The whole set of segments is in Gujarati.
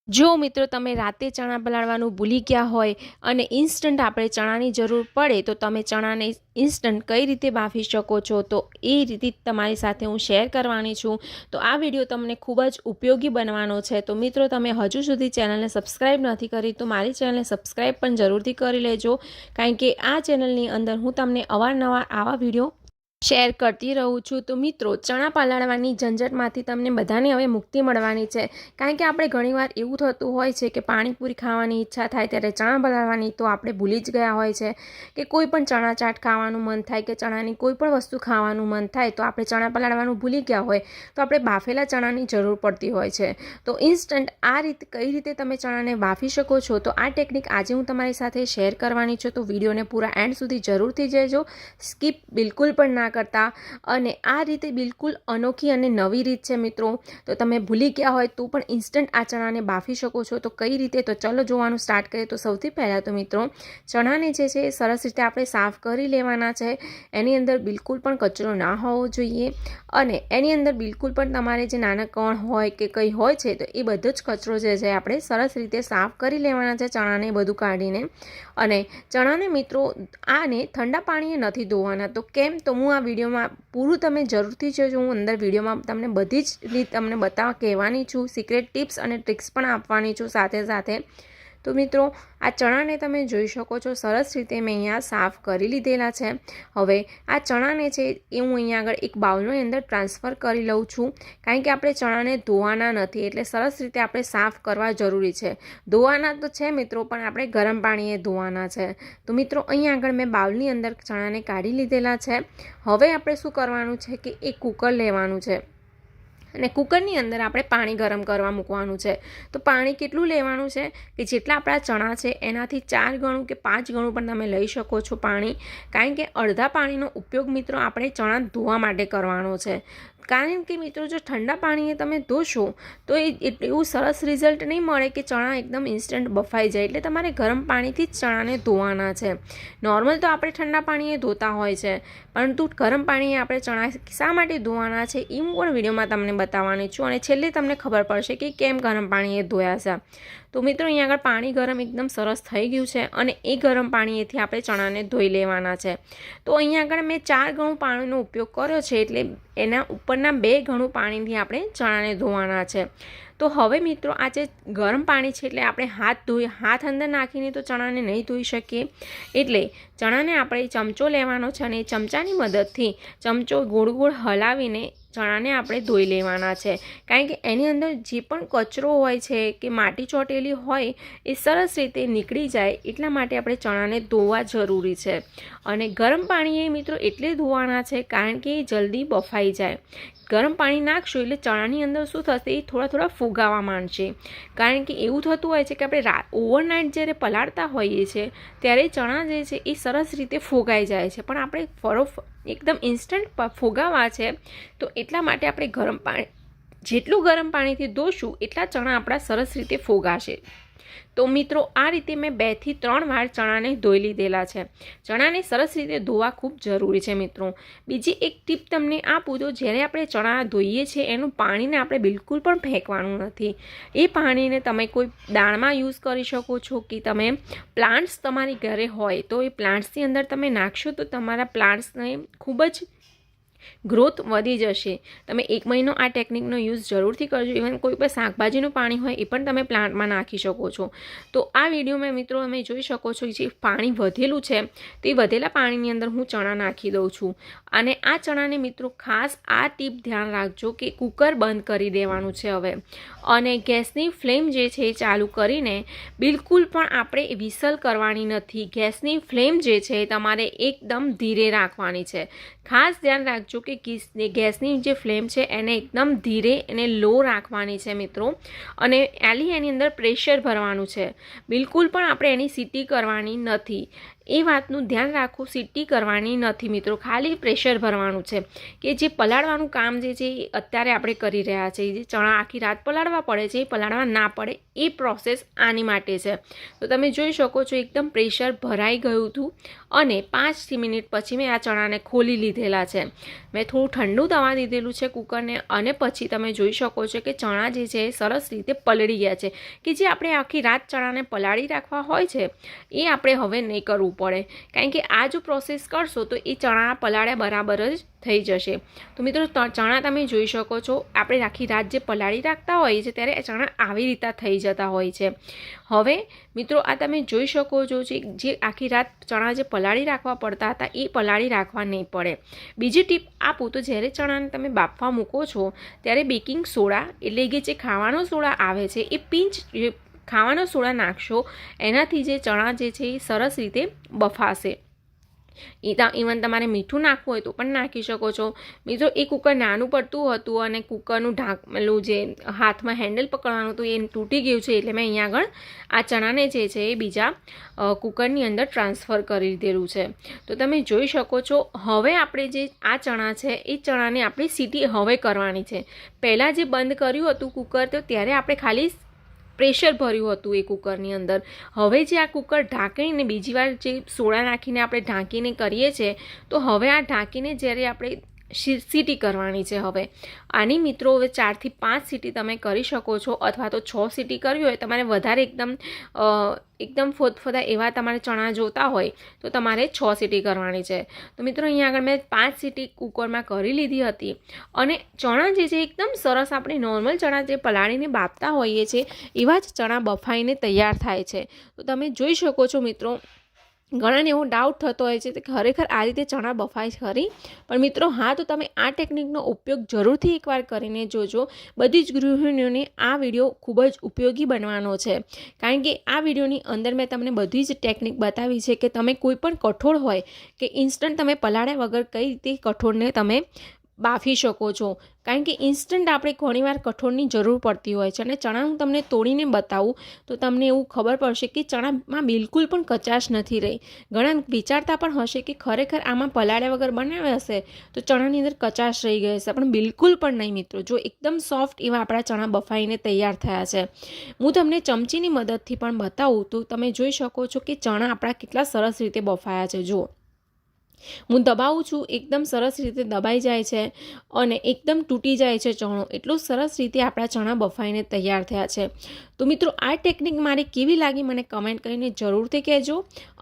જો મિત્રો તમે રાતે ચણા પલાળવાનું ભૂલી ગયા હોય અને ઇન્સ્ટન્ટ આપણે ચણાની જરૂર પડે તો તમે ચણાને ઇન્સ્ટન્ટ કઈ રીતે બાફી શકો છો, તો એ રીતે તમારી સાથે હું શેર કરવાની છું. તો આ વિડીયો તમને ખૂબ જ ઉપયોગી બનવાનો છે. તો મિત્રો તમે હજુ સુધી ચેનલને સબસ્ક્રાઈબ નથી કરી તો મારી ચેનલને સબસ્ક્રાઈબ પણ જરૂરથી કરી લેજો, કારણ કે આ ચેનલની અંદર હું તમને અવારનવાર આવા વિડીયો શેર કરતી રહું છું. તો મિત્રો ચણા પલાળવાની ઝંઝટમાંથી તમને બધાને હવે મુક્તિ મળવાની છે, કારણ કે આપણે ઘણીવાર એવું થતું હોય છે કે પાણીપુરી ખાવાની ઈચ્છા થાય ત્યારે ચણા પલાળવાની તો આપણે ભૂલી જ ગયા હોય છે, કે કોઈ પણ ચણા ચાટ ખાવાનું મન થાય કે ચણાની કોઈ પણ વસ્તુ ખાવાનું મન થાય તો આપણે ચણા પલાળવાનું ભૂલી ગયા હોય તો આપણે બાફેલા ચણાની જરૂર પડતી હોય છે. તો ઇન્સ્ટન્ટ આ રીતે કઈ રીતે તમે ચણાને બાફી શકો છો, તો આ ટેકનિક આજે હું તમારી સાથે શેર કરવાની છું. તો વિડીયોને પૂરા એન્ડ સુધી જરૂરથી જજો, સ્કીપ બિલકુલ પણ ના કરતા. અને આ રીતે બિલકુલ અનોખી અને નવી રીત છે મિત્રો. તો તમે ભૂલી ગયા હોય તો પણ ઇન્સ્ટન્ટ આ ચણાને બાફી શકો છો. તો કઈ રીતે, તો ચલો જોવાનું સ્ટાર્ટ કરીએ. તો સૌથી પહેલાં તો મિત્રો ચણાને જે છે સરસ રીતે આપણે સાફ કરી લેવાના છે. એની અંદર બિલકુલ પણ કચરો ના હોવો જોઈએ, અને એની અંદર બિલકુલ પણ તમારે જે નાના કણ હોય કે કંઈ હોય છે તો એ બધો જ કચરો જે છે આપણે સરસ રીતે સાફ કરી લેવાના છે, ચણાને બધું કાઢીને. અને ચણાને મિત્રો આને ઠંડા પાણીએ નથી ધોવાના. તો કેમ, તો હું આ વિડીયોમાં પૂરું તમે જરૂરથી જોજો. હું અંદર વિડીયોમાં તમને બધી જ રીત તમને કહેવાની છું, સિક્રેટ ટિપ્સ અને ટ્રિક્સ પણ આપવાની છું સાથે સાથે. તો મિત્રો આ ચણાને તમે જોઈ શકો છો સરસ રીતે મેં અહીંયા સાફ કરી લીધેલા છે. હવે આ ચણાને છે એ હું અહીંયા આગળ એક બાઉલની અંદર ટ્રાન્સફર કરી લઉં છું, કારણ કે આપણે ચણાને ધોવાના નથી, એટલે સરસ રીતે આપણે સાફ કરવા જરૂરી છે. ધોવાના તો છે મિત્રો, પણ આપણે ગરમ પાણીએ ધોવાના છે. તો મિત્રો અહીંયા આગળ મેં બાઉલની અંદર ચણાને કાઢી લીધેલા છે. હવે આપણે શું કરવાનું છે કે એક કુકર લેવાનું છે, અને કુકરની અંદર આપણે પાણી ગરમ કરવા મૂકવાનું છે. તો પાણી કેટલું લેવાનું છે કે જેટલા આપણા ચણા છે એનાથી 4 ગણું કે 5 ગણું પણ તમે લઈ શકો છો પાણી, કારણ કે અડધા પાણીનો ઉપયોગ મિત્રો આપણે ચણા ધોવા માટે કરવાનો છે. કારણ કે મિત્રો જો ઠંડા પાણીએ તમે ધોશો તો એવું સરસ રિઝલ્ટ નહીં મળે કે ચણા એકદમ ઇન્સ્ટન્ટ બફાઈ જાય. એટલે તમારે ગરમ પાણીથી જ ચણાને ધોવાના છે. નોર્મલ તો આપણે ઠંડા પાણીએ ધોતા હોય છે, પરંતુ ગરમ પાણીએ આપણે ચણા શા માટે ધોવાના છે એ હું પણ વિડીયોમાં તમને બતાવવાની છું, અને છેલ્લે તમને ખબર પડશે કે કેમ ગરમ પાણીએ ધોયા છે. તો મિત્રો અહીંયા આગળ પાણી ગરમ એકદમ સરસ થઈ ગયું છે, અને એ ગરમ પાણીએથી આપણે ચણાને ધોઈ લેવાના છે. તો અહીંયા આગળ મેં 4 ગણું પાણીનો ઉપયોગ કર્યો છે, એટલે એના ઉપરના 2 ગણું પાણીથી આપણે ચણાને ધોવાના છે. તો હવે મિત્રો આ જે ગરમ પાણી છે એટલે આપણે હાથ અંદર નાખીને તો ચણાને નહીં ધોઈ શકીએ, એટલે ચણાને આપણે ચમચો લેવાનો છે, અને ચમચાની મદદથી ચમચો ગોળ ગોળ હલાવીને ચણાને આપણે ધોઈ લેવાના છે. કારણ કે એની અંદર જે પણ કચરો હોય છે કે માટી ચોટેલી હોય એ સરસ રીતે નીકળી જાય, એટલા માટે આપણે ચણાને ધોવા જરૂરી છે. અને ગરમ પાણીએ મિત્રો એટલે ધોવાના છે કારણ કે એ જલ્દી બફાઈ જાય. ગરમ પાણી નાખશું એટલે ચણાની અંદર શું થશે, એ થોડા ફૂગાવા માંડશે. કારણ કે એવું થતું હોય છે કે આપણે ઓવરનાઇટ જ્યારે પલાળતા હોઈએ છીએ ત્યારે ચણા જે છે એ સરસ રીતે ફૂગાઈ જાય છે, પણ આપણે એકદમ ઇન્સ્ટન્ટ ફૂગાવા છે, તો એટલા માટે આપણે જેટલું ગરમ પાણીથી ધોશું એટલા ચણા આપણા સરસ રીતે ફૂગાશે. તો મિત્રો આ રીતે મેં 2 થી 3 વાર ચણાને ધોઈ લીધેલા છે. ચણાને સરસ રીતે ધોવા ખૂબ જરૂરી છે મિત્રો. બીજી એક ટીપ તમને આપું તો જ્યારે આપણે ચણા ધોઈએ છીએ એનું પાણીને આપણે બિલકુલ પણ ફેંકવાનું નથી. એ પાણીને તમે કોઈ દાળમાં યુઝ કરી શકો છો, કે તમે પ્લાન્ટ્સ તમારી ઘરે હોય તો એ પ્લાન્ટ્સની અંદર તમે નાખશો તો તમારા પ્લાન્ટ્સને ખૂબ જ ગ્રોથ વધી જશે. તમે 1 મહિનો આ ટેકનિકનો યુઝ જરૂરથી કરજો. ઇવન કોઈ પણ શાકભાજીનું પાણી હોય એ પણ તમે પ્લાન્ટમાં નાખી શકો છો. તો આ વિડીયોમાં મિત્રો તમે જોઈ શકો છો જે પાણી વધેલું છે તે વધેલા પાણીની અંદર હું ચણા નાખી દઉં છું. અને આ ચણાને મિત્રો ખાસ આ ટીપ ધ્યાન રાખજો કે કુકર બંધ કરી દેવાનું છે હવે, અને ગેસની ફ્લેમ જે છે એ ચાલુ કરીને બિલકુલ પણ આપણે વિસલ કરવાની નથી. ગેસની ફ્લેમ જે છે તમારે એકદમ ધીરે રાખવાની છે. ખાસ ધ્યાન રાખજો કે ગેસની જે ફ્લેમ છે એને એકદમ ધીરે અને લો રાખવાની છે મિત્રો. અને એની અંદર પ્રેશર ભરવાનું છે, બિલકુલ પણ આપણે એની સીટી કરવાની નથી. એ વાતનું ધ્યાન રાખવું, સીટી કરવાની નથી મિત્રો, ખાલી પ્રેશર ભરવાનું છે કે જે પલાળવાનું કામ જે છે એ અત્યારે આપણે કરી રહ્યા છીએ. જે ચણા આખી રાત પલાળવા પડે છે એ પલાળવા ના પડે એ પ્રોસેસ આની માટે છે. તો તમે જોઈ શકો છો એકદમ પ્રેશર ભરાઈ ગયું હતું અને 5 મિનિટ પછી મેં આ ચણાને ખોલી લીધેલા છે. મેં થોડું ઠંડુ થવા દીધેલું છે કુકરને અને પછી તમે જોઈ શકો છો કે ચણા જે છે એ સરસ રીતે પલળી ગયા છે. કે જે આપણે આખી રાત ચણાને પલાળી રાખવા હોય છે એ આપણે હવે નહીં કરવું પડે, કારણ કે આ જો પ્રોસેસ કરશો તો એ ચણા પલાળ્યા બરાબર જ થઈ જશે. તો મિત્રો ચણા તમે જોઈ શકો છો, આપણે આખી રાત જે પલાળી રાખતા હોઈએ છીએ ત્યારે ચણા આવી રીતે થઈ જતા હોય છે. હવે મિત્રો આ તમે જોઈ શકો છો જે આખી રાત ચણા જે પલાળી રાખવા પડતા હતા એ પલાળી રાખવા નહીં પડે. બીજી ટીપ આપું તો જ્યારે ચણાને તમે બાફવા મૂકો છો ત્યારે બેકિંગ સોડા એટલે કે જે ખાવાનો સોડા આવે છે એ પિંચ ખાવાનો સોડા નાખશો, એનાથી જે ચણા જે છે એ સરસ રીતે બફાશે. ઇવન તમારે મીઠું નાખવું હોય તો પણ નાખી શકો છો. મિત્રો એ કુકર નાનું પડતું હતું અને કુકરનું ઢાંકલું જે હાથમાં હેન્ડલ પકડવાનું હતું એ તૂટી ગયું છે, એટલે મેં અહીંયા આગળ આ ચણાને જે છે એ બીજા કુકરની અંદર ટ્રાન્સફર કરી દીધેલું છે. તો તમે જોઈ શકો છો હવે આપણે જે આ ચણા છે એ ચણાને આપણી સીટી હવે કરવાની છે. પહેલાં જે બંધ કર્યું હતું કુકર તો ત્યારે આપણે ખાલી પ્રેશર ભર્યું હતું એ કુકરની અંદર. હવે જે આ કુકર ઢાંકીને બીજી વાર જે સોડા નાખીને આપણે ઢાંકીને કરીએ છીએ તો હવે આ ઢાંકીને જ્યારે આપણે સીટી કરવાની છે. હવે આની મિત્રો હવે 4 થી 5 સીટી તમે કરી શકો છો, અથવા તો 6 સીટી કરવી હોય તમારે વધારે એકદમ ફોદફોદા એવા તમારે ચણા જોતા હોય તો તમારે 6 સીટી કરવાની છે. તો મિત્રો અહીંયા આગળ મેં 5 સીટી કુકરમાં કરી લીધી હતી અને ચણા જે છે એકદમ સરસ આપણે નોર્મલ ચણા જે પલાળીને બાફતા હોઈએ છીએ એવા જ ચણા બફાઈને તૈયાર થાય છે. તો તમે જોઈ શકો છો મિત્રો, ઘણાને એવો ડાઉટ થતો હોય છે કે ખરેખર આ રીતે ચણા બફાય ખરી? પણ મિત્રો હા, તો તમે આ ટેકનિકનો ઉપયોગ જરૂરથી એકવાર કરીને જોજો. બધી જ ગૃહિણીઓને આ વિડીયો ખૂબ જ ઉપયોગી બનવાનો છે, કારણ કે આ વિડીયોની અંદર મેં તમને બધી જ ટેકનિક બતાવી છે કે તમે કોઈ પણ કઠોળ હોય કે ઇન્સ્ટન્ટ તમે પલાળ્યા વગર કઈ રીતે કઠોળને તમે બાફી શકો છો. કારણ કે ઇન્સ્ટન્ટ આપણે ઘણીવાર કઠોળની જરૂર પડતી હોય છે અને ચણા હું તમને તોડીને બતાવું તો તમને એવું ખબર પડશે કે ચણામાં બિલકુલ પણ કચાશ નથી રહી. ઘણા વિચારતા પણ હશે કે ખરેખર આમાં પલાળ્યા વગર બનાવ્યા હશે તો ચણાની અંદર કચાશ રહી ગઈ હશે, પણ બિલકુલ પણ નહીં મિત્રો. જો એકદમ સોફ્ટ એવા આપણા ચણા બફાઈને તૈયાર થયા છે. હું તમને ચમચીની મદદથી પણ બતાવું તો તમે જોઈ શકો છો કે ચણા આપણા કેટલા સરસ રીતે બફાયા છે. જુઓ, હું દબાવું છું, એકદમ સરસ રીતે દબાઈ જાય છે અને એકદમ તૂટી જાય છે ચણો. એટલું સરસ રીતે આપણા ચણા બફાઈને તૈયાર થયા છે. તો મિત્રો આ ટેકનિક મારી કેવી લાગી મને કમેન્ટ કરીને જરૂરથી કહેજો,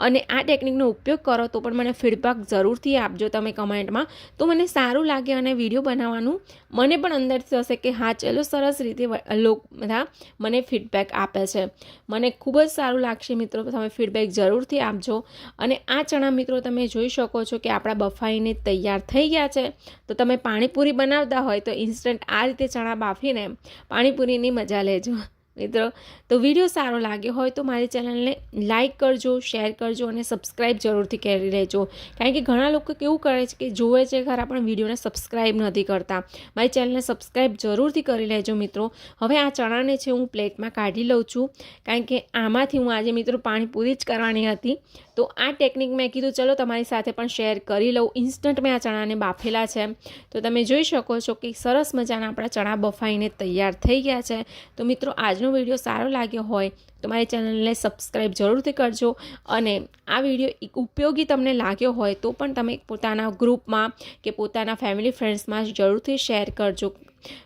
અને આ ટેકનિકનો ઉપયોગ કરો તો પણ મને ફીડબેક જરૂરથી આપજો તમે કમેન્ટમાં. તો મને સારું લાગે અને વિડીયો બનાવવાનું મને પણ અંદરથી થશે કે હા ચલો સરસ રીતે બધા મને ફીડબેક આપે છે. મને ખૂબ જ સારું લાગશે મિત્રો, તમે ફીડબેક જરૂરથી આપજો. અને આ ચણા મિત્રો તમે જોઈ શકો છો કે આપણા બફાઈને તૈયાર થઈ ગયા છે. તો તમે પાણીપુરી બનાવતા હોય તો ઇન્સ્ટન્ટ આ રીતે ચણા બાફીને પાણીપુરીની મજા લેજો મિત્રો. તો વિડીયો સારો લાગ્યો હોય તો મારી ચેનલને લાઇક કરજો, શેર કરજો અને સબસ્ક્રાઈબ જરૂરથી કરી લેજો. કારણ કે ઘણા લોકો કેવું કરે છે કે જોવે છે ખરા પણ વિડીયોને સબસ્ક્રાઈબ નથી કરતા. મારી ચેનલને સબસ્ક્રાઈબ જરૂરથી કરી લેજો મિત્રો. હવે આ ચણાને છે હું પ્લેટમાં કાઢી લઉં છું, કારણ કે આમાંથી હું આજે મિત્રો પાણીપુરી જ કરવાની હતી. તો આ ટેકનિક મેં કીધું ચલો તમારી સાથે પણ શેર કરી લઉં. ઇન્સ્ટન્ટ મેં આ ચણાને બાફેલા છે. તો તમે જોઈ શકો છો કે સરસ મજાના આપણા ચણા બફાઈને તૈયાર થઈ ગયા છે. તો મિત્રો આજનો વિડીયો સારો લાગ્યો હોય તો મારી ચેનલને સબસ્ક્રાઈબ જરૂરથી કરજો, અને આ વિડીયો ઉપયોગી તમને લાગ્યો હોય તો પણ તમે પોતાના ગ્રુપમાં કે પોતાના ફેમિલી ફ્રેન્ડ્સમાં જરૂરથી શેર કરજો.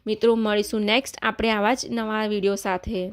મિત્રો મળીશું નેક્સ્ટ આપણે આવા જ નવા વિડીયો સાથે.